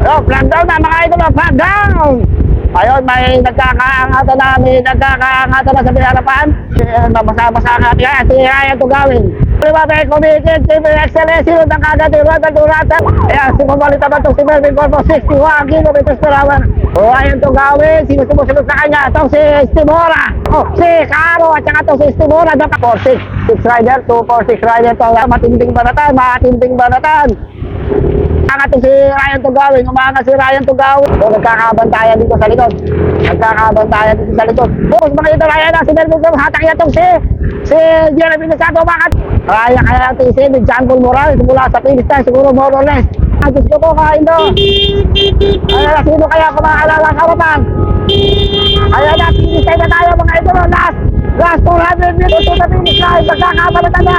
Oh, flag down na mga idol, flag down! Ayun, may nagkakaangatan na sa pinarapan. Mabasa-basa nga kaya, si Ryan Tugawin. May committed, si Excellence, sinunod ang kagad ni Ronald Durasa. Ayan, si Mamalita ba itong si Melvin Corpo, 61 kilometers per hour. O, Ryan Tugawin, sumusunod sa kanya. Itong si Estimora, si Caro, at saka itong si Estimora. 4-6 rider, 2-4-6 rider. Matinding banatan. Umangat si Ryan Tugawin, si Ryan Tugawin. So, nagkakabantayan dito sa likod. Boss, mga ito, Ryan na, si Melvin Corpo, hatak niya itong si Jeremy Nasato, umangat. Kaya natin si John Paul Morales mula sa finish time, siguro more or less. Diyos ko po, kain do. Ayan, sino kaya kumakaalala sa harapan? Ayan na, finish time na tayo mga ito. Last 200 minutes to the finish line. Magkakabalatan na.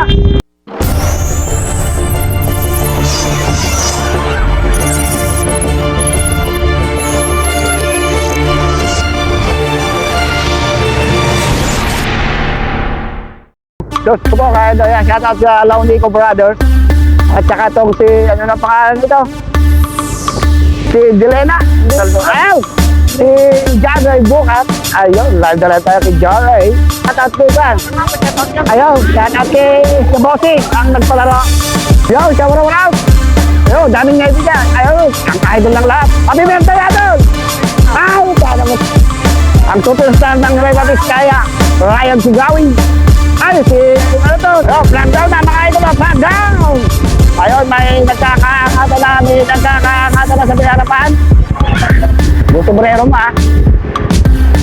Diyos ko po, kaya doon yan, shoutout sa Launico Brothers. At saka itong si, ano na pangalan nito? Si Dilena. Ayaw! Si Jaray Bukat. Ayun, lala tayo kay Jaray. Shoutout po yan. Ayaw, shoutout kay si Bossy, ang nagpalaro. Yo, shout out! Yo, daming nga ito dyan. Ayaw, ang idol ng lahat. Happy birthday idol! Ay, sana mo. Ang superstar ng Nueva Vizcaya, Ryan Tugawin. Ay, ano to? Oh, flag down na mga idol, flag down! Ayun, may nagkakaangatan na sa pinarapan. Gusto brero mo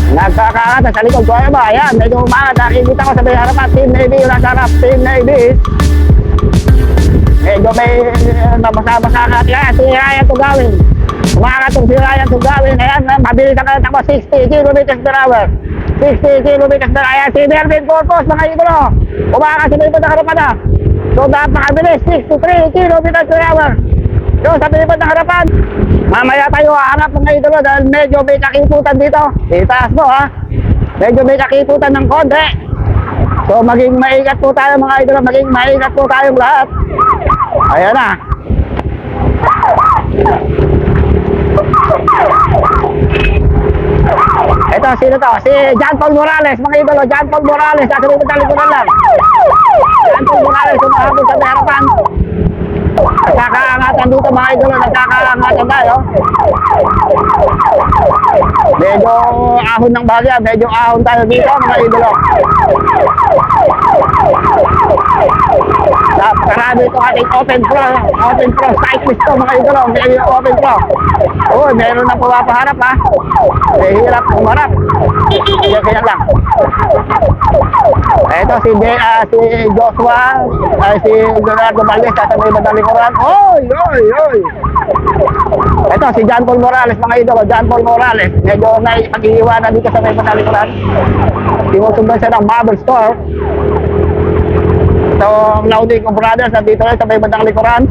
nagkakaangatan sa likod ko. Ayun ba? Ayan, medyo umangat. Nakikita ko sa pinarapan. Team Navy yung nasa harap. Team Navy. Medyo may mabasa-basa nga. Kaya si Ryan Tugawin. Umangat itong si Ryan Tugawin. Ayan, mabilis ang kalatakbo. 60 kilometers per hour. 60 kilometers per hour. Ayan, si Melvin Corpus, mga idolo. Umangat sa likod ng harapan na. So, napakabilis, 63 kilometers per hour. So, sa likod ng harapan. Mamaya tayo hahanap mga idolo dahil medyo may kakiputan dito. Itaas mo Medyo may kakiputan ng konti. So, maging maigat po tayo mga idolo. Maging maigat po tayong lahat. Ayan na. Ito, sino to? Si John Paul Morales, mga idolo. John Paul Morales, sa likod ng likuran lang. John Paul Morales, sumahabol sa harapan. Nagkakaangatan dito mga idolo, nagkakaangatan tayo. Medyo ahon ng bagya, medyo ahon tayo dito mga idolo. Karami ito ating open pro cyclist to mga idolo, medyo open pro. Oh, meron na pumapaharap may hirap pumarap. Kaya lang. Ito si Joshua, si Leonardo Valdez sa may bandang likuran. Oy! Ito si John Paul Morales, mga idolo, John Paul Morales. Medyo naipag-iiwanan dito sa may bandang likuran. Sinusundan siya ng Marble Store. So, Launico Brothers, nandito rin sa may bandang likuran.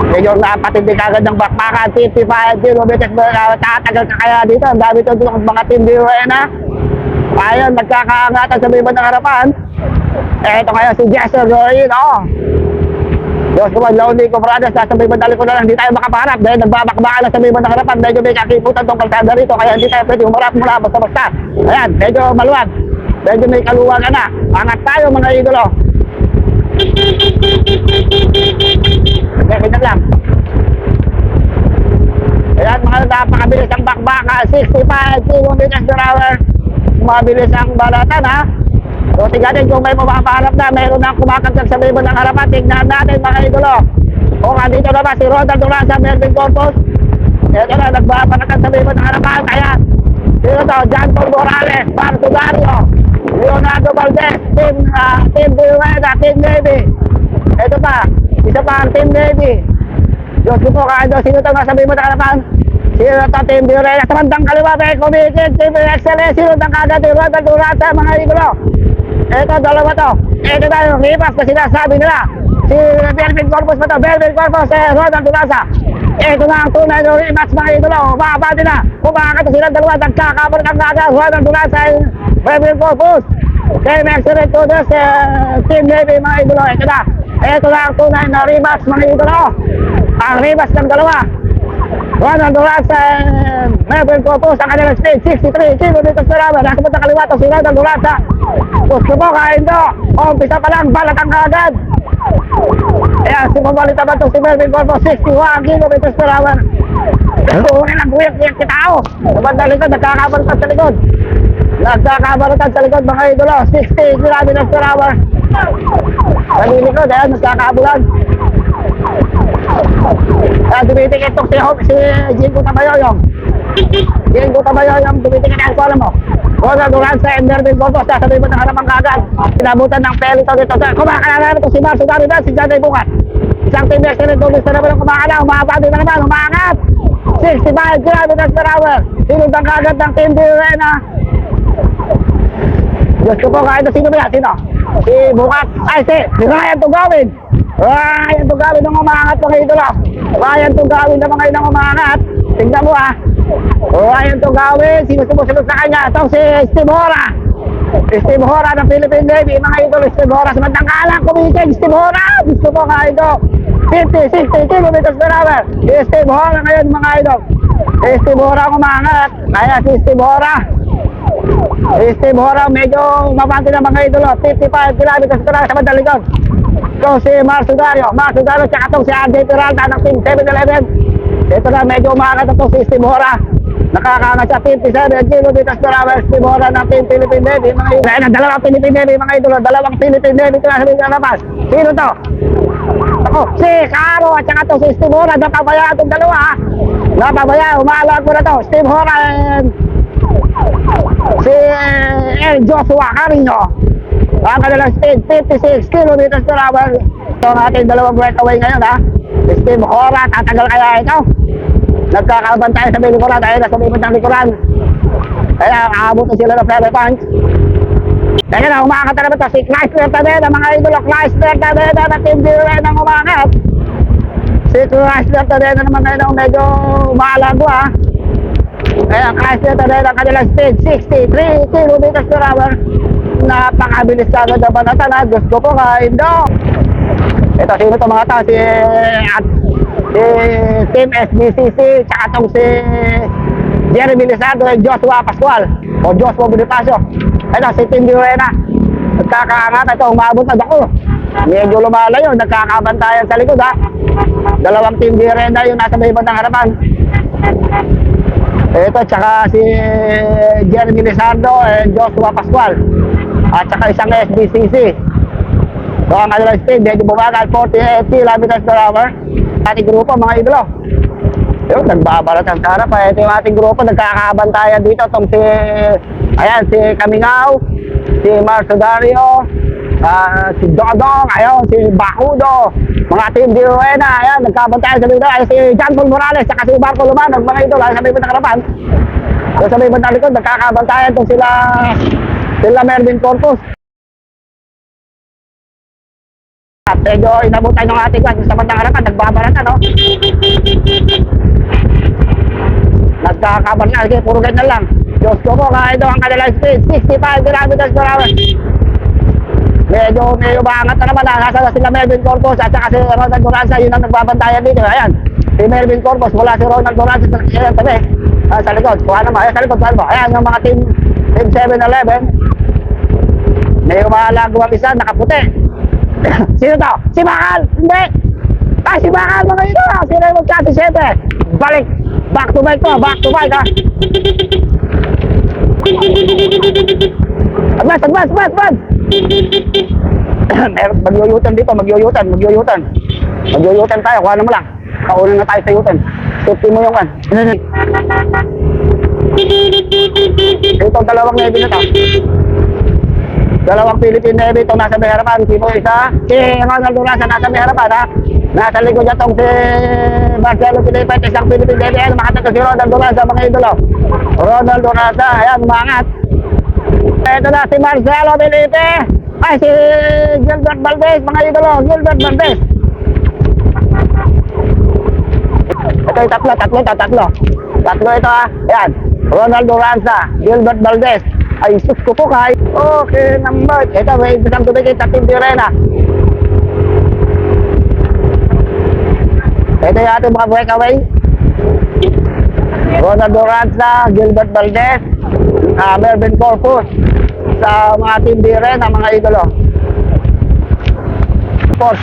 Medyo napatindi kagad ng bakbakan, 55 kilometers, tatagal ka kaya dito. Ang dami ito mga team zero ayun, nagkakaangatan sa may bandang harapan. Ito kaya si Jester Roy, Diyos ko, Launico Brothers, nasa may bandang likuran, hindi tayo makapaharap dahil nagbabakbakan na sa may bandang harapan. Medyo may kakiputan tong kalsada rito, kaya hindi tayo pwede humarap mula basta-basta. Ayan, medyo maluwag. Medyo may kaluwagan na. Angat tayo mga idolo. Ganyan lang. Ayan, mga napakabilis ang bakbaka. 65 kilometers per hour. Mabilis ang balatan So, tignan kung may mapapaharap na. Mayroon na kumakagkag sa may bandang harapan. Tignan natin mga idolo. O, dito naman si Ronald Durasa, Melvin Corpus. Ito na, nagbabanatan sa may bandang harapan. Kaya, dito to, John Paul Morales, Marco Dario, Leonardo Valdez, Team Buena, Team Navy. Ito pa, isa pa ang Team Navy. Diyos ko po, kaya doon, sino ito nga sabihin mo na kanapan? Sino ito, Team Buena, sa bandang kaliwa, may committed, Team Excellence, sino ito kagad, Ronald Durasa, mga igulo. Ito, dalawa to. Ito na yung ripas na sinasabi nila. Si Melvin Corpus pa to, Melvin Corpus, Ronald Durasa. Ito na ang tunay ng rematch mga idolo. Mababati na. Kumakata silang dalawa. Nagkakabalit ang nagas. Ronald Durasa ay Melvin Corpus. Team Excellent to this Team Navy mga idolo. Ito na ang tunay na rematch mga idolo. Ang rematch ng dalawa. Ronald Duranza and Melvin Corpus ang kanilang speed, 63 kilometers per hour. Nasa punta kaliwa to si Ronald Duranza. Gusto mo kain do. Umpisa pa lang, balatang kaagad. Ayan, sumabalik naman to si Melvin Corpus, 61 kilometers per hour. Una lang guyak-guyak si tao. Sa bandang likod, nagkakabalutan sa likod. Nagkakabalutan sa likod mga idolo, 60 kilometers per hour. Sa likod, ayan, nagkakabulan. Dumitingin itong si Jingo Tabayoyong. Jingo Tabayoyong, dumitingin ang kolam mo. Ronald Duranza and Melvin Corpus, sasabihin mo ng harapang kagad. Pinabutan ng pelito dito. Kumakala na ito si Marcio Darida, si Janay Bukat. Isang team excellent doubles na naman ang kumakala. Umabati na naman, umaangat. 65 kilometers per hour. Sinundan kagad ng Team Direna. Gusto ko kahit na sino ba yan? Sino? Si Bukat. Ay, si Ryan Tugawin. Ryan Tugawin ang umaangat mga idolo. Ryan Tugawin na mga ilang umaangat. Tingnan mo ah. Ryan Tugawin. Sino sumusunod sa kanya? Itong si Steve Hora. Steve Hora ng Philippine Navy. Mga idolo, Steve Hora. Sa bandang kalang kumikin. Steve Hora. Gusto ko kahit ito. 50, 60 kilometers per hour. Si Steve Hora ngayon mga idol. Si Steve Hora ang umangat. Kaya si Steve Hora. Si Steve Hora medyo mabanti na mga idol. 55 kilometers per hour sa bandang likod. So si Marcio Dario. Marcio Dario tsaka itong si RJ Peralta ng Team 7-Eleven. Ito na medyo umangat ito si Steve Hora. Nakakangat siya 57 kilometers per hour. Steve Hora ng Team Philippine Navy. Mga idol. Ayan, dalawang Philippine Navy mga idol. Dalawang Philippine Navy. Ito na sabihin na labas. Sino to? Ako, si Caro at saka to si Steve Hora. Napabayaan itong dalawa ha. Napabayaan. Umaalag ko na to. Steve Hora and si Joshua Carino. Ang kanilang speed, 56 kilometers per hour. Ito ang ating dalawang breakaway ngayon ha. Si Steve Hora, tatagal kaya ito. Nagkakaban tayo sa likuran. Ayun na sa bibig ng likuran. Kaya aabot na sila ng peloton. Kaya na, umaangat na naman ito. Si Chrysler Tadena, mga idolo. Chrysler Tadena na Team Direna ang umaangat. Si Chrysler Tadena naman ngayon ang medyo umaalago ha. Kaya Chrysler Tadena kanilang speed, 63 kilometers per hour. Napakabilis ka agad na banatan ha. Gusto ko kain do. Ito, sino ito mga tao? Si Team SBCC, tsaka itong si Jeremy Lizardo and Joshua Pascual o Joshua Bonifacio. Ito, si Team Direna. Nagkakaangat ito, umabot na ako. Medyo lumalayo, nagkakabantayan sa likod ha. Dalawang Team Direna yung nasa may bandang harapan. Ito, tsaka si Jeremy Lizardo and Joshua Pascual. At tsaka isang SBCC. So, ang kanilang speed, medyo bumagal, 48 kilometers per hour. Ating grupo, mga idolo. Yun, nagbabalatan sa harap. Ito yung ating grupo, nagkakabantayan dito. Itong si, ayan, si Kamingaw, si Marcio Dario, si Dodong, ayun, si Bakudo, mga Team Direna, ayan, nagkabantayan sa dito. Ayan, si John Paul Morales, saka si Marco Lumanog, mga idolo, ayan, sa may bandang harapan. So, sa may bandang likod, nagkakabantayan itong sila Melvin Corpus. At medyo inabutan ng ating kwan sa bandang harapan, nagbabaratan, no? Nagkakabar na, sige, puro ganyan lang. Diyos ko po, kahit ang kanilang speed, 65 kilometers per hour. Medyo maangat na naman, nasa na sila Melvin Corpus at saka si Ronald Duranza, yun ang nagbabantayan dito. Ayan, si Melvin Corpus, wala si Ronald Duranza sa tabi. Sa likod, kuha naman, ayan, sa likod, kuha naman. Ayan, yung mga team 7-Eleven. May umahalago ang isa, nakaputi. Sino to? Si Bakal! Hindi! Ay, si Bakal mga ito! Si Raymond Casi 7! Balik! Back to bike to! Back to bike ha! Advance! Advance! Advance! Advance! Magyuyutan dito! Magyuyutan! Magyuyutan! Magyuyutan tayo! Kuha naman lang! Kauna na tayo sa yutan! Safety mo yung kan! Ito dalawang Navy na to! Dalawang Philippine Navy itong nasa may harapan. Sino isa? Si Ronald Duranza nasa may harapan ha. Nasa likod niya itong si Marcelo Pilipet, isang Philippine Navy. Ayan, makatagos si Ronald Duranza mga idolo. Ronald Duranza, ayan, umangat. Ito na si Marcelo Pilipet. Ay, si Gilbert Valdez, mga idolo. Gilbert Valdez. Ito yung tatlo. Tatlo ito ha. Ayan, Ronald Duranza, Gilbert Valdez. Ay, sus ko po kahit. Okay, number. Ito, may isang tubig sa Team Direna. Ito yung ating mga breakaway. Ronald Duranza, Gilbert Valdez, Melvin Corpus, sa mga team D rin, ang mga idolo. 6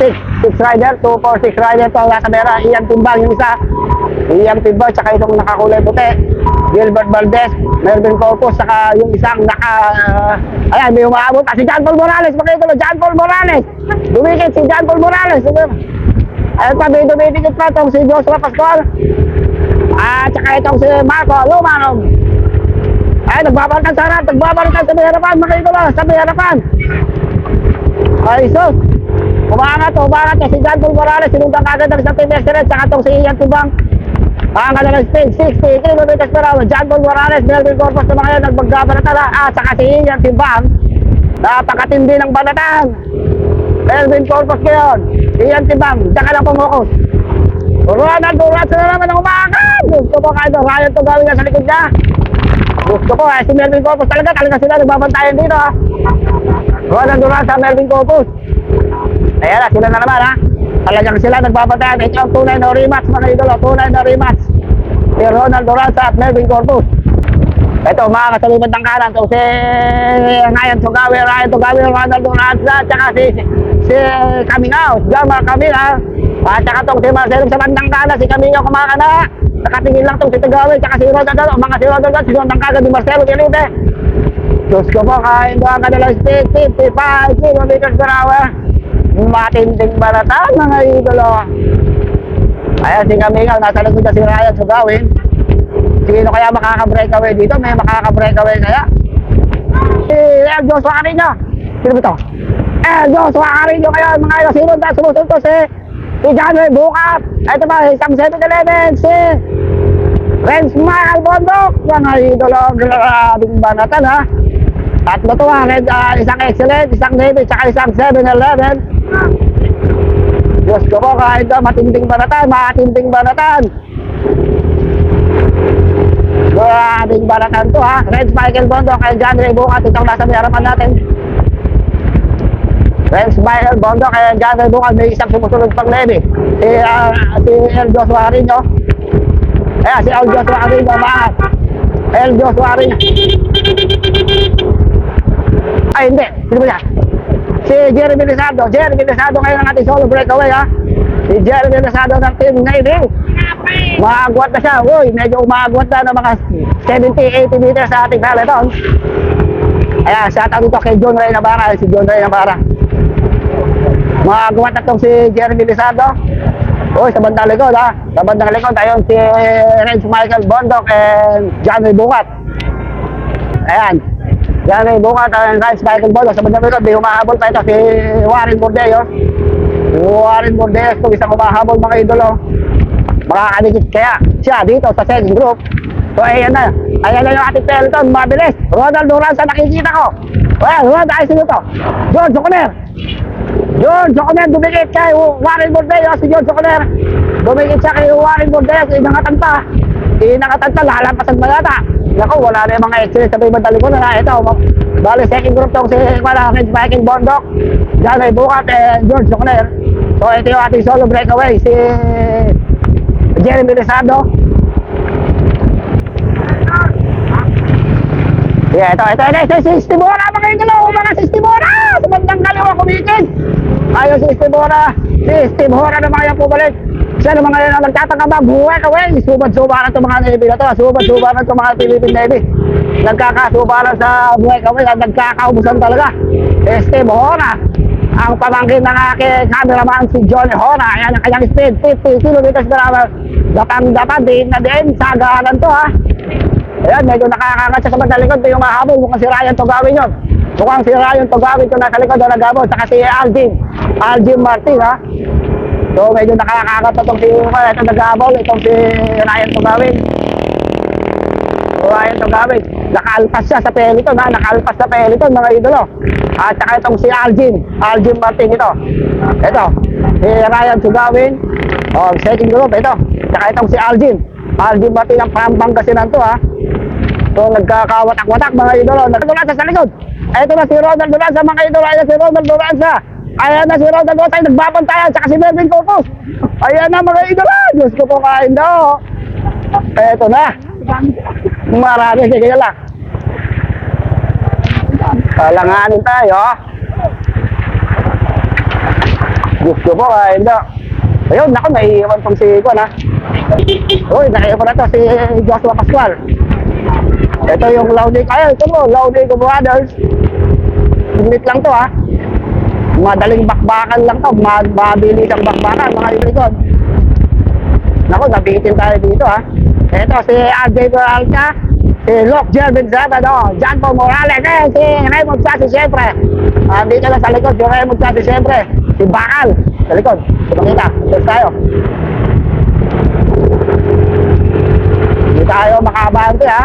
rider, 246 rider to nasa Vera, Ian Timbang yung isa, Ian Timbang, tsaka itong nakakulay puti, Gilbert Valdez, Melvin Corpus, saka yung isang ayan, may umaabot, si John Paul Morales, mga idolo, John Paul Morales, dumikit si John Paul Morales, ayun pa, may dumikit pa itong si Joshua Pascual, at saka itong si Marco Lumanog, ay, nagbabalikan sa harap, nagbabalikan sa may harapan, mga idolo, sa may harapan, ay, sus, umangat si John Paul Morales, sinundan kagad ng isang team excellence, saka itong si Ian Timbang, ang kanilang speed, 60 km per hour, John Paul Morales, Melvin Corpus na mga yun, nagbagbabalatan na, at saka si Ian Timbang, napakatindi ng balatan, Melvin Corpus ngayon, Ian Timbang, diyan ka lang pumukus, Ronald Duranza na naman ang umangat, gusto ko kahit Ryan to gawin na sa likod niya, gusto ko, si Melvin Corpus talaga sila nagbabantayan dito, Ronald Duranza, Melvin Corpus, ayan na, sila na naman talagang sila nagbabantayan. Ito ang tunay na rematch, mga idolo, tunay na rematch si Ronald Duranza at Melvin Corpus. Ito, mga kasalubad ng kanan, ito si Ryan Tugawi, Ronald Duranza, at saka si Camingao, Jamar Camila, at saka itong si Marcelo sa bandang kanan, si Camingao kumakana, nakatingin lang itong si Tugawi, at saka si Ronald Duranza, mga si Ronald Duranza, sinundan kagad ni Marcelo Gelite. Diyos ko po, kain doon ang kanilang speed, 55 km per hour. Matinding balatan, mga idolo. Ayan si Camingao, nasa likod na si Ryan Sugawin. Sino kaya makaka-breakaway dito? May makaka-breakaway kaya? Si El Joshua Carino. Sino ba ito? El Joshua Carino kaya, mga idolo. Sino na sumusunod to? Si John Ray Bukat. Ito ba, isang 7-11. Si Renz Michael Bondok. Mga idolo, grabing balatan ha. Tatlo to isang excellent, isang Navy, tsaka isang 7-11. Diyos ko po, kahit matinding banatan. Maraming banatan to ha. Renz Michael Bondo kay John Ray Bukat, itong nasa may harapan natin. Renz Michael Bondo kay John Ray Bukat, may isang sumusunod pang Navy. Si El Joshua Carino. Ayan, si El Joshua Carino, maangat. El Joshua Carino. Ay, hindi. Sino ba yan? Si Jeremy Lizardo ngayon ang ating solo breakaway ha. Si Jeremy Lizardo ng Team Navy. Maagwat na siya. Uy, medyo umaagwat na ng mga 70-80 meters sa ating peloton. Ayan, shout out dito kay John Ray Navarra. Si John Ray Navarra. Maagwat na itong si Jeremy Lizardo. Uy, sa bandang likod ha. Sa bandang likod ayun si Renz Michael Bondok and John Ray Bukat. Ayan. Yan ay bukat ang Renz Michael Bondok. Sa bandang likod, may humahabol pa ito si Warren Bordeaux. Warren Bordeaux, kung isang humahabol mga idolo. Makakadikit kaya siya dito sa second group. So ayan na yung ating peloton, mabilis. Ronald Duranza, nakikita ko. Ayan, Ronald, ayos nyo to. John Soconer, dumikit kay Warren Bordeaux. Si John Soconer, dumikit siya kay Warren Bordeaux. Inangatan pa, lalampasan ba yata? Naku, wala na yung mga excellence sa ibang talikod na ito. Bali, second group tong si Renz Michael Bondok, John Ray Bukat, and George Soconer. So ito yung ating solo breakaway, si Jeremy Lizardo. Yeah, ito si Stibora, mga idolo, mga si Stibora, sa bandang kaliwa kumikid. Ayun si Stibora na mga yan pumalik. Siya ng mga yan ang nagtatanga ba, buhay kaway. Subad-subaran itong mga Navy na ito. Subad-subaran itong mga Philippine Navy. Nagkakasubaran sa buhay kaway. Nagkakaubusan talaga. Steve Hora, ang pamangkin ng aking cameraman si Johnny Hora. Ayan ang kanyang speed, 50 km per hour. Dapang-dapa, din na din. Sagaran to ha. Ayan, medyo nakakangat siya sa bandang likod. Ito yung mahabol. Mukhang si Ryan Tugawin yun. Mukhang si Ryan Tugawin ito nasa likod. Nagabol. Saka si Algin Martin ha. So medyo nakakagat na itong si nag-aabol, itong si Ryan Tugawin. Ryan Tugawin, nakaalpas siya sa peloton ha, nakaalpas sa peloton mga idolo. At saka itong si Algin Martin ito. Ito, si Ryan Tugawin, second group ito. Saka itong si Algin Martin ang Pangasinan to ha. So nagkakawatak-watak mga idolo. Nagdulansa sa likod. Ito na si Ronald Duranza mga idolo, ayan si Ronald Duranza. Ayan na si Ronald Duranza, nagbabantayan, saka si Melvin Corpus. Ayan na mga idolo, Diyos ko po kain daw. Eto na, Marami, sige lang. Palanganin tayo. Gusto ko hindi. Ayun, naku, naiiwan pang si Juan ha. Uy, naiiwan na to si Joshua Pascual. Ito yung Laudico. Ayun, ito mo, Laudico Brothers. Unit lang to ha. Madaling bakbakan lang to. Mabilis ang bakbakan, mga ilikod. Naku, nabitin tayo dito ha. Ito si RJ Peralta, si Locke Jervin Zabado, John Paul Morales, si Raymond Sassi siyempre. Dito lang sa likod, si Raymond Sassi siyempre. Si Bakal, sa likod. Ipakita, let's tayo. Hindi tayo makabante ha.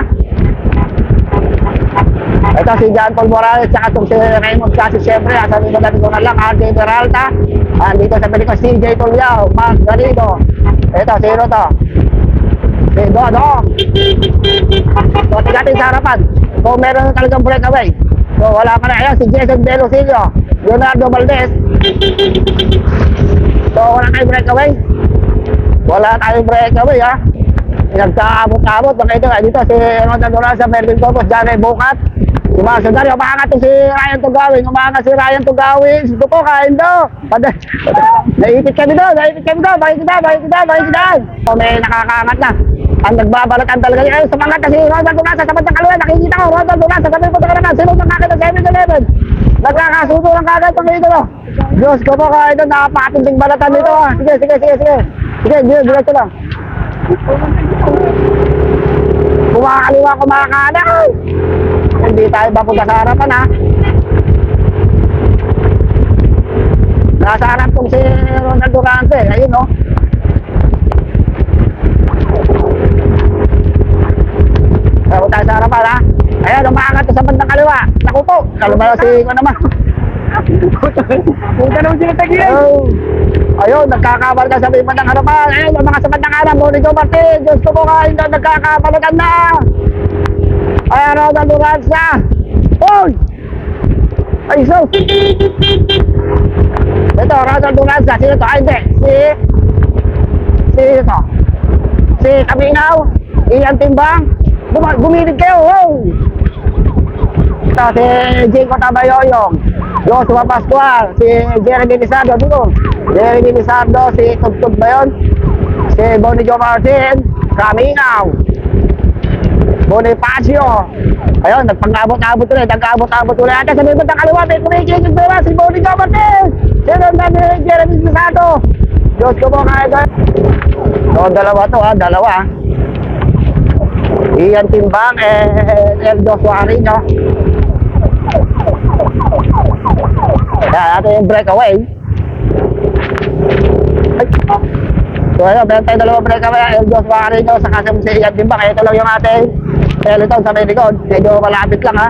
Ito si John Paul Morales, tsaka itong si Raymond Sassi siyempre. Sa likod natin ko na lang, RJ Peralta. Dito sa pelikon, CJ Tulyao, Mark Garrido. Ito, sino to? Si Dodo. So, tigatin sa harapan. So, meron na talagang breakaway. So, wala ka na. Ayan, si Jason Delosilio, Leonardo Valdez. So, wala tayong breakaway. Wala tayong breakaway, ha. Nagkaabot-abot. Dito, si Ronald Doranza, Mervin Copos, Janay Bukat. Si Marcel Dario, umaangat si Ryan Tugawin. Umaangat si Ryan Tugawin. Ito po, kain daw. Naipit kami daw. Bakit kita. So, may nakakaangat na. Ang nagbabalatan talaga niya. Sa mga kasi Ronald Doranza sa bandang kaliwa. Nakikita ko, Ronald Doranza sa may punta ka naman. Sino nang kakita sa 7-11? Nagkakasuto lang kagad itong dito. Diyos ko po, kain daw. Napakatinding balatan dito. Sige. Sige, diretso lang. Kumakaliwa, kumakanak. Hindi tayo papunta sa harapan ha. Nasa harap kong si Ronald Durante. Ayun no. Kaya tayo sa harapan ha. Ayan, umaangat sa bandang kaliwa. Naku po, kalumala si ko naman. Punta naman sila tagilan. Ayun, nagkakabalga sa bandang harapan. Ayun, yung mga sa bandang kanan, Monico Martin. Diyos ko po kain doon, nagkakabalgan na. Ayan, Ronald Durante. Uy! Ay, so. Ito, Ronald Durante. Sino to? Ay, hindi. Ito. Si Kaminaw. Ian Timbang. Gumilig kayo. Wow! Ito, si Jinko Tabayoyong. Joshua Pascual. Si Jeremy Lizardo. Dito. Jeremy Lizardo. Si Tugtug ba yun? Si Bonicio Martin. Kaminaw. Bonifacio. Ayun, nagpang-abot-abot ulit. Nag-abot-abot ulit. At sa may bandang kaliwa, may kumikikig doon si Bonicio Martin. Sino na ni Jeremy Lizardo? Diyos ko po kaya doon. So, dalawa to ha. Dalawa. Ian Timbang and Eldo Suarino. Yan, natin yung breakaway. So, ayun, meron tayong dalawang breakaway. Eldo Suarino sa kasama si Ian Timbang. Ito lang yung ating peloton sa may likod. Medyo malapit lang ha.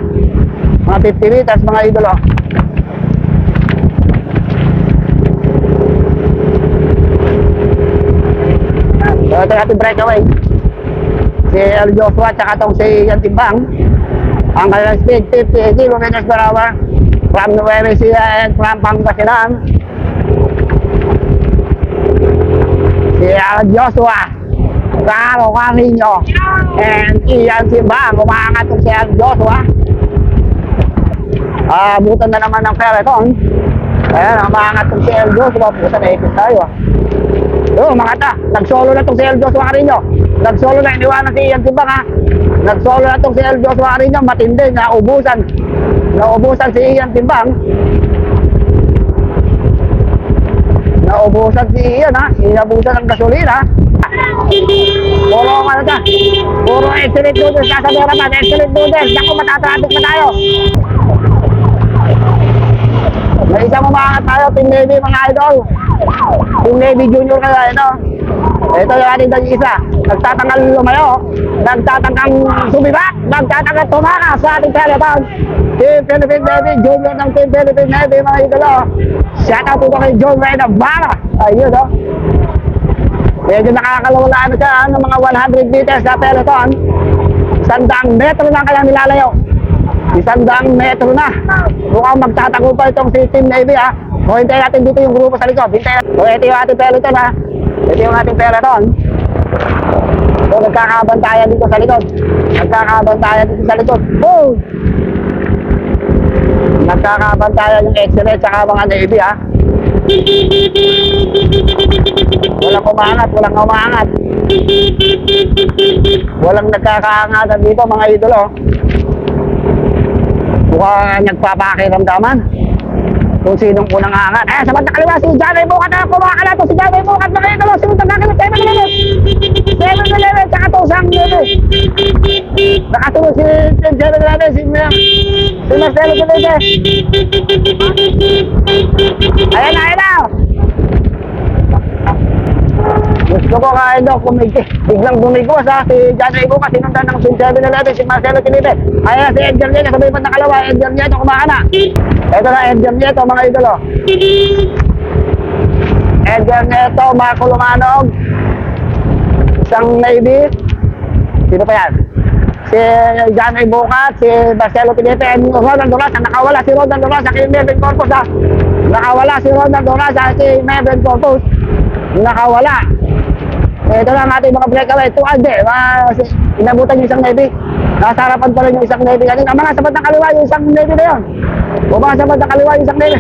Mga 50 meters mga idolo. So, ito yung ating breakaway. Si El Joshua at itong si Ian Timbang. Ang kanilang speed 50 kilometers per hour from Nueva Ecija and from Pangasinan. Si El Joshua, Caro Carino and Ian Timbang. Umaangat itong si El Joshua. Abutan na naman ng peloton. Ayan, umaangat itong si El Joshua. Puta, naipit tayo umangat na. Nag-solo na itong si El Joshua Carino. Nag-solo na, iniwanan si Ian Timbang ha. Nag-solo na itong si El Joshua Carino. Matindi, naubusan si Ian Timbang. Naubusan si Ian ha. Inabusan ng gasolina. Puro ano ka. Puro excellent noodles nasa Beraman. Excellent noodles. Naku, matatraffic pa tayo. May isang umangat tayo. Team Navy mga idol. Team Navy Junior kaya ito. Ito yung ating isa. Nagtatangal lumayo. Nagtatangang sumibak. Nagtatangang tumakas sa ating peloton. Team Philippine Navy Junior ng Team Philippine Navy mga idolo. Shout out po kay John Ray Navarra. Ayun o. Medyo nakakalawala na siya ng mga 100 meters sa peloton. 100 metro na kaya nilalayo. 100 metro na. Mukhang magtatago pa itong si Team Navy ha. So, hintayin natin dito yung grupo sa likod. Hintayin natin. So, ito yung ating peloton ha. Ito yung ating peloton. So, nagkakabantayan dito sa likod. Nagkakabantayan dito sa likod. Boom! Nagkakabantayan yung X-ray tsaka mga Navy, ha? Walang umangat, walang umangat. Walang nagkakaangatan dito, mga idolo. Mukhang nagpapakiramdaman kung sinong unang angat. Eh, sa bandang kaliwa, si Janay Bukat na kumakala to. Si Janay Bukat, mga idolo. Sinong nagkakalit? 7-11, tsaka to sang yun. Nakatulog si 7-11, si Marcelo Felipe. Ayan na, ayan na. Gusto ko kain daw, biglang bumigos ha, si Janay Bukat, sinundan ng 7-11, si Marcelo Felipe. Ayan na, si Edgar Nieto, sabay bandang kalawa, Edgar Nieto kumakana. Ito na, Edgar Nieto, mga idolo. Edgar Nieto, Marco Lumanog, isang Navy. Sino pa yan? Si Janay Bukat, si Marcelo Felipe, and Ronald Dorasa. Nakawala si Ronald Dorasa kay Melvin Corpus ha. Nakawala si Ronald Dorasa kay Melvin Corpus. Nakawala. Ito na ang ating mga breakaway. 200. Inabutan yung isang Navy. Nasa harapan pa rin yung isang Navy. Kanina, mga sa bandang kaliwa yung isang Navy na yun. Bumaba sa bandang kaliwa yung isang Navy.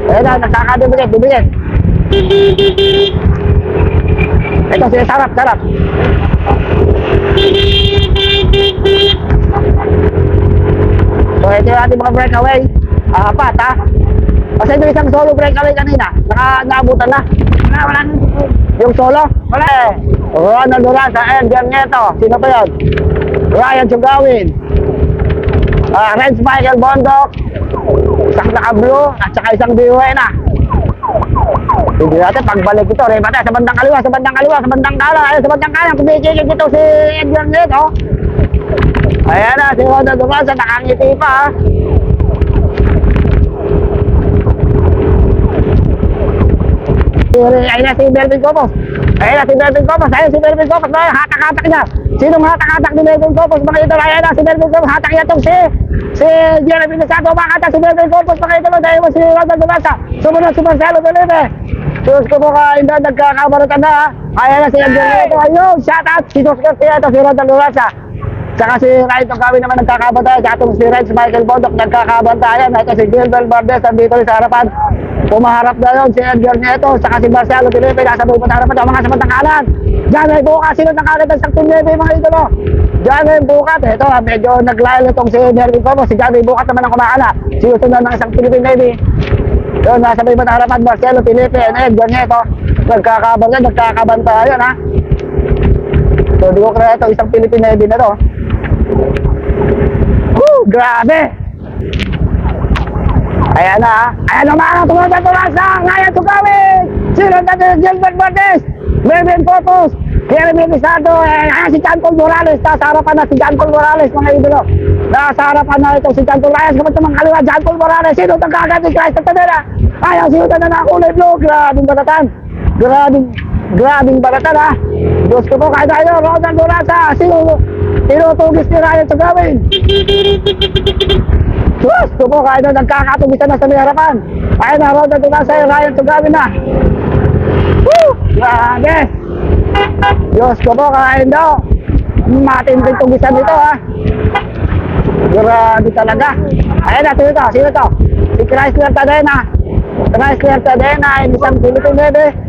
Ayan na, nagkakadibigit. Ito, siya sarap. So, ito yung ating mga breakaway. Apat, ha? Kasi ito isang solo breakaway kanina. Naabutan na. Wala na. Yung solo? Wala eh. Ronald Dorasa, Edgar Nieto. Sino pa yun? Ryan Chugawin. Renz Michael Bondok. Isang naka-blue at saka isang Buena. Hindi natin pagbalik ito. Rebate sa bandang kaliwa, sa bandang kanan. Ayun, sa bandang kanan. Kumikikig ito si Edgar Nieto. Ayan na, si Ronald Dorasa. Nakangiti pa, ha? Ayun na si Melvin Copos. Ayun si Melvin Copos. Hatak-hatak niya. Sinong hatak-hatak ni Melvin Copos? Mga ito, ayun na si Melvin Copos. Hatak niya itong si Jeremy Nasato. Makata si Melvin Copos. Mga ito, dahil mo si Ronald Dorasa. Sumunod si Marcelo Felipe. Sus ko mo ka, hindi nagkakabaratan na, ha? Ayun na si Edgar Nieto. Ayun, shout out. Si Sus Garcia ito, si Ronald Dorasa. Saka si Ryan Tongkawin naman nagkakabantayan. Saka itong si Renz Michael Bondok nagkakabantayan. Ito si Gilbert Bardes nandito rin sa harapan. Pumaharap na yun si Edgar Nieto. Saka si Marcelo Felipe nasa buong harapan. Ang mga samantang kanan. Janay Bukat. Sino nakalit ang sakting Navy mga idolo? Janay Bukat. Ito medyo naglail itong si Melvin Como. Si Janay Bukat naman ang kumakana. Sinusundan ng isang Philippine Navy. Yun, nasa buong harapan. Marcelo Felipe and Edgar Nieto. Nagkakabantayan ha. So di ko kaya ito isang Philippine Navy na to. Grabe! Ayan na, ha? Ayan na mga tumasa! Ngayon Tugawin! Sino natin? Gilbert Bardes! Melvin Corpus! Jeremy Lizardo! Ayan si John Paul Morales! Nasa harapan na si John Paul Morales, mga idolo! Nasa harapan na ito si John Paul Morales! Kamat namang kaliwa, John Paul Morales! Sino nagkagat ni Christ Tadera? Ayan, sino na kulay blue! Grabing balatan! Grabing balatan, ha? Diyos ko po, kahit tayo, Ronald Dorasa! Tinutugis ni Ryan Tugawin! Diyos ko po, kahit nagkakatugisan na sa may harapan! Ayun na, Ronald Dorasa, Ryan Tugawin na! Woo! Grabe! Diyos ko po, kahit daw! Matinding tugisan nito, ha? Grabe talaga! Ayun na, sino to? Si Chrysler Tadena! Chrysler Tadena, isang Philippine Navy!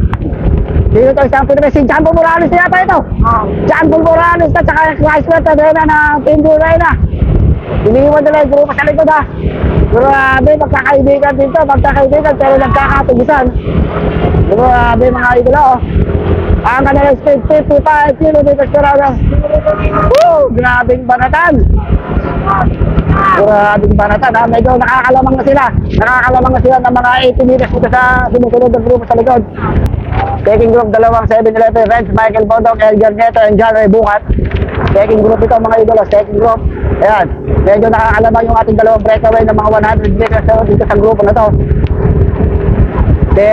Dito to isang Pilipinas, si John Paul Morales na yata ito. John Paul Morales at saka Chrysler Tadena na Team Duray na. Iniwan nila yung grupo sa likod ha. Grabe, magkakaibigan dito, pero nagkakatugisan. Grabe mga idolo oh. Ang kanilang speed 55 kilometers per hour. Woo! Grabing banatan. Grabing banatan ha. Medyo nakakalamang na sila. Nakakalamang na sila ng mga 80 meters dito sa sumusunod ng grupo sa likod. Taking group, dalawang 7-11, Renz Michael Bondok, Edgar Nieto, and Janay Bukat. Taking group ito mga idolo, taking group. Ayan, medyo nakakalaman yung ating dalawang breakaway ng mga 100 meters dito sa grupo na to. Si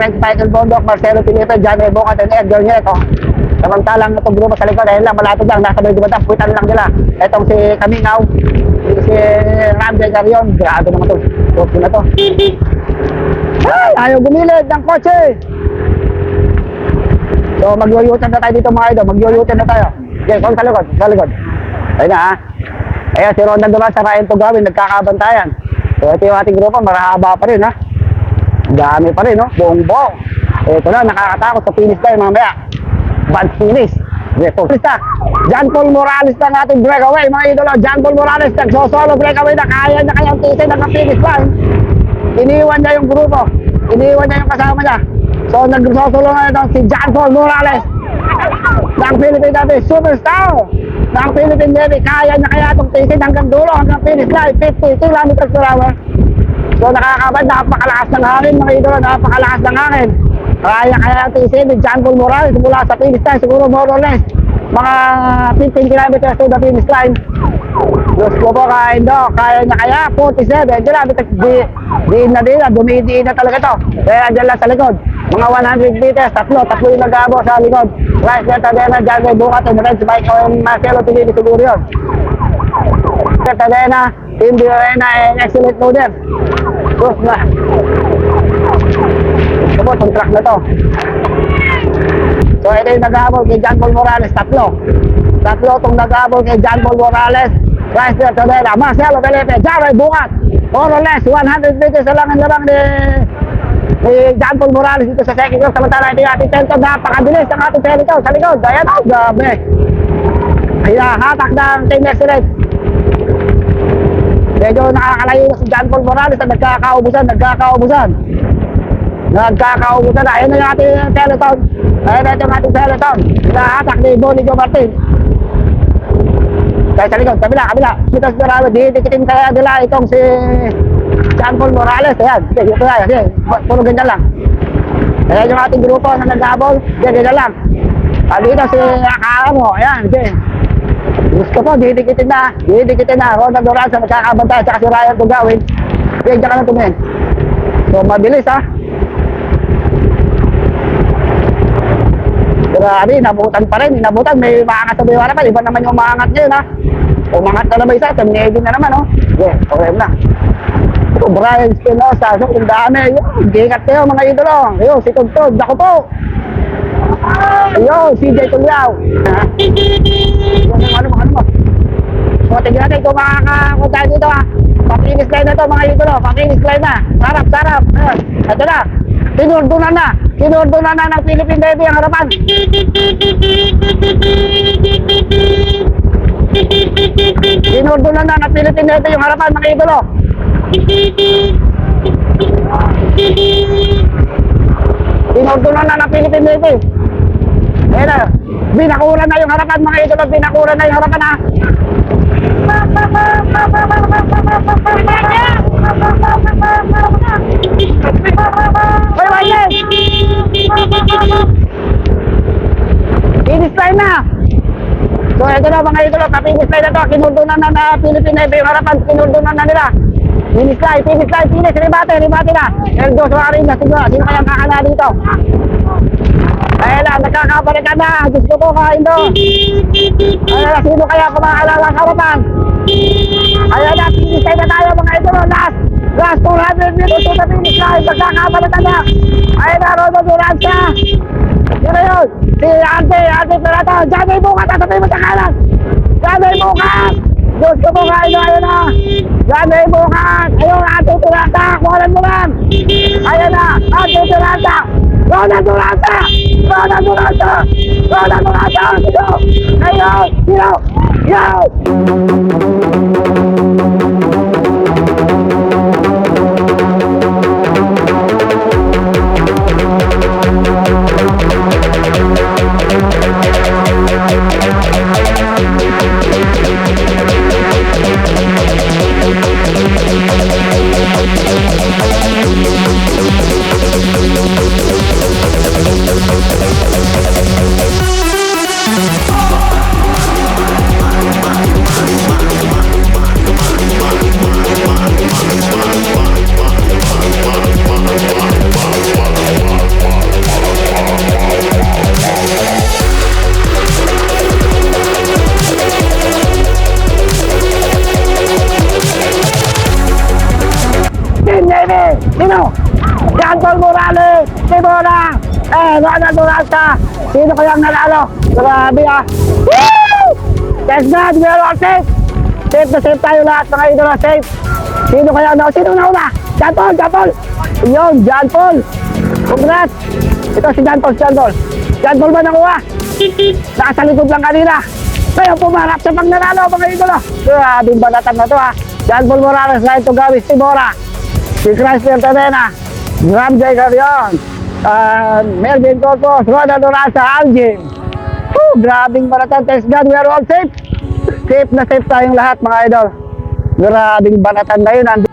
Renz Michael Bondok, Marcelo Felipe, Janay Bukat, and Edgar Nieto. Samantalang itong grupo sa likod, ayun lang, malapit lang, nasa may dumatang, puwitan lang nila. Itong si Kamingaw, Si Ramsey Carrion, grabe naman to. Kotse na to. Ay, ayaw gumilid ng kotse. So, mag-yoyotan na tayo dito mga idol. Mag-yoyotan na tayo. Okay, kung sa likod, sa likod. Ayun na ha. Ayan, si Rondan naman sa Ryan Tugawin, nagkakabantayan. So, ito yung ating grupo, marahaba pa rin ha. Dami pa rin, no? Buong-buong. Ito na, nakakatakot sa finish tayo mamaya. Bad finish. Ito. John Paul Morales na ating breakaway, mga idolo. John Paul Morales, nagsosolo breakaway na kaya na kayang titin ng finish line. Iniwan niya yung grupo. Iniwan niya yung kasama niya. So, nagsosolo na ito si John Paul Morales. Ng Philippine Navy, superstar. Ng Philippine Navy, kaya na kaya itong titin hanggang dulo, hanggang finish line, 50 kilometers per hour. So, nakakabad, napakalakas ng hangin, mga idolo, napakalakas ng hangin. Kaya tisin ni John Paul Morales mula sa finish line, siguro more or less mga 15 kilometers to the finish line. Diyos ko po, kaya na kaya 47 kilometers, diin na, dumidiin na talaga to. Kaya dyan lang sa likod, mga 100 meters, tatlo yung nag-aabo sa likod. Right, Tadena, John Ray Bukat, and Red Spike, and Marcelo Pinili, siguro yun. Tadena, Team Diorena, and excellent loader. Diyos na. Ito po, itong truck na to. So, ito yung nag-aabol kay John Paul Morales, tatlo itong nag-aabol kay John Paul Morales, Chrysler Tadena, Marcelo Felipe, John Ray Bukat, more or less 100 meters na lang ang labang ni John Paul Morales dito sa second group. Samantala ito yung ating Telton, napakabilis ang ating Telton sa likod. Ayan o, gabi. Ayan, hatak ng Team Excellent. Medyo nakakalayo na si John Paul Morales at nagkakaubusan. Ayan na yung ating Telton. Ayan na yung ating Telton. Nahatak ni Bonnie Joe Martin. Kaya sa likod, kabila. Mitos Dorado, didikitin kaya nila itong si John Paul Morales. Ayan, sige, puro ganyan lang. Ayan yung ating grupo na nag-abol. Ganyan lang. Dito si Akamo, ayan, sige. Gusto po, didikitin na. Ronald Doranza, nagkakabantay, at saka si Ryan Tugawin. Sige, dyan ka lang tumingin. So, mabilis ha. Grabe, inabutan pa rin. May maangat sa biwara pa. Iba naman yung maangat ngayon ha. Umangat na naman isa, terminating na naman, oh. Yeah, okay na. Ito, Brian Espinosa, so, yung dami. Ingat kayo, mga idolo. Ayun, si Tugtog, ako po. Ayun, CJ Tulyao. Ano mo? So, tignan natin kung makakakunta dito, ha. Pa-finish line na to, mga idolo. Pa-finish line na. Sarap. Ayun, ito na. Kinurdunan na ng Philippine Navy ang harapan. Kinurdunan na ng Philippine Navy yung harapan, mga idolo. Kinurdunan na ng Philippine Navy. Ayan na. Binakuran na yung harapan, mga idolo. Binakuran na yung harapan, ha. Finish line na. So ito na mga idolo, finish line na to. Kinurdunan na Philippine Navy yung harapan. Kinurdunan na nila. Finish line, rebate na. Eldo Suarez na, sino kayang kakala dito? Ayan na, nagkakabalikan na. Diyos ko po, Indo. Ayan na, sino kaya kumakalala sa harapan? Ayan na, finish line na tayo mga idolo. Last 200 minutes to the finish line. Nagkakabalikan na. Ayan na, Ronald Duranza. Sino yun? Si Ante Perata. Janay Bukat, tatapay mo sa kanan. Janay Bukat. Diyos ko po, Indo. Ayan na. Janay Bukat. Ayun, Ante Perata. Kuhanan mo lang. Ayan na, Ante Perata. Ronald Duranza. Ayun, Paul Morales, Timona, Ronald Duranta. Sino kayang nanalo? Grabe ah. Woo! Thank God, we are all safe. Safe na safe tayo lahat mga idol, safe. Sino kaya na? Sino nauna? John Paul, John Paul. Yun, John Paul. Congrats. Ito si John Paul, John Paul. John Paul ba nakuha? Nasa likod lang kanina. Ngayon pumarap sa pagnanalo mga idol. Grabing balatan na to ha. John Paul Morales, Ryan Tugawis, Timora. Si Chrysler Tadena. Graham J. Carrion. Melvin Corpus, Ronald Duranta, Algin. Grabing balatan. Thanks God, we are all safe. Safe na safe tayong lahat mga idol. Grabing balatan na yun.